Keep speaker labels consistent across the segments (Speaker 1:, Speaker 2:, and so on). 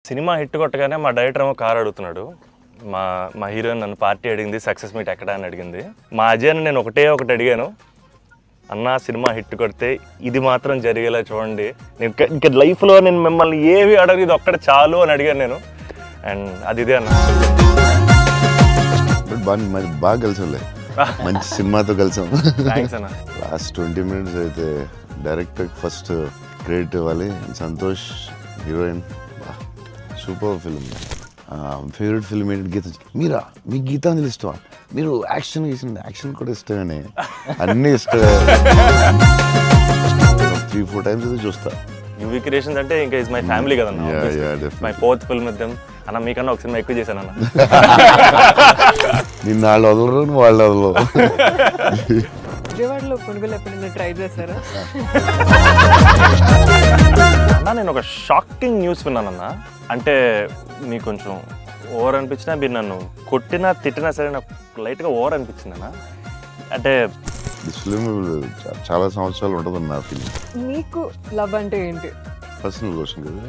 Speaker 1: Cinema hit కొట్టగానే మా director ఏమో కార్ అడుగుతున్నాడు. మా మా హీరోయిన్ నన్ను పార్టీ అడిగింది, సక్సెస్ మీట్ ఎక్కడ అని అడిగింది. మా అజయ్ని నేను ఒకటి అడిగాను, అన్న సినిమా హిట్ కొడితే ఇది మాత్రం జరిగేలా చూడండి, నేను ఇంకా లైఫ్లో నేను మిమ్మల్ని ఏవి అడగదు, ఇది ఒక్కటి చాలు అని అడిగాను నేను. అండ్ అది ఇదే అన్న.
Speaker 2: బాగా కలిసి మంచి సినిమాతో కలిసాం.
Speaker 1: థ్యాంక్స్ అన్న.
Speaker 2: లాస్ట్ 20 minutes అయితే డైరెక్టర్ ఫస్ట్ క్రెడిట్ ఇవ్వాలి. Santosh heroine, super film. Favourite film ఏంటి? గీత. మీరా? మీకు గీతాంజలి ఇష్టమా? మీరు యాక్షన్ యాక్షన్ కూడా ఇష్టమేనే, అన్నీ ఇష్టమే. 3-4 times అయితే చూస్తా.
Speaker 1: యూవీ క్రియేషన్స్ అంటే ఇంకా ఇస్ మై ఫ్యామిలీ కదన్న. My 4th film with them. అన్న మీకన్నా ఒక సినిమా ఎక్కువ చేశాను అన్న.
Speaker 2: నిన్న వాళ్ళు వదలరు, వాళ్ళు వదలరు.
Speaker 3: విజయవాడలో కొనుగోలు ఎప్పుడైనా ట్రై చేశారా?
Speaker 1: అన్న నేను ఒక షాకింగ్ న్యూస్ విన్నానన్న. అంటే మీకు కొంచెం ఓవర్ అనిపించినా, మీరు నన్ను కొట్టినా తిట్టినా సరే నాకు లైట్గా ఓవర్ అనిపించింది అన్న. అంటే
Speaker 2: ఫిల్మ్ చాలా సంవత్సరాలు ఉంటుంది నా ఫిల్మ్.
Speaker 3: మీకు లవ్ అంటే ఏంటి?
Speaker 2: పర్సనల్ క్వశ్చన్ కదా.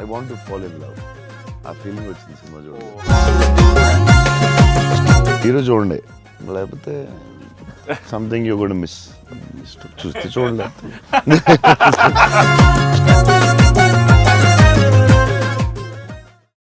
Speaker 2: I want to fall in love. ఆ ఫీలింగ్ వచ్చింది సినిమా చూడండి. హీరో చూడండి, లేకపోతే సంథింగ్ యూ గోనా మిస్. చూస్తే చూడండి.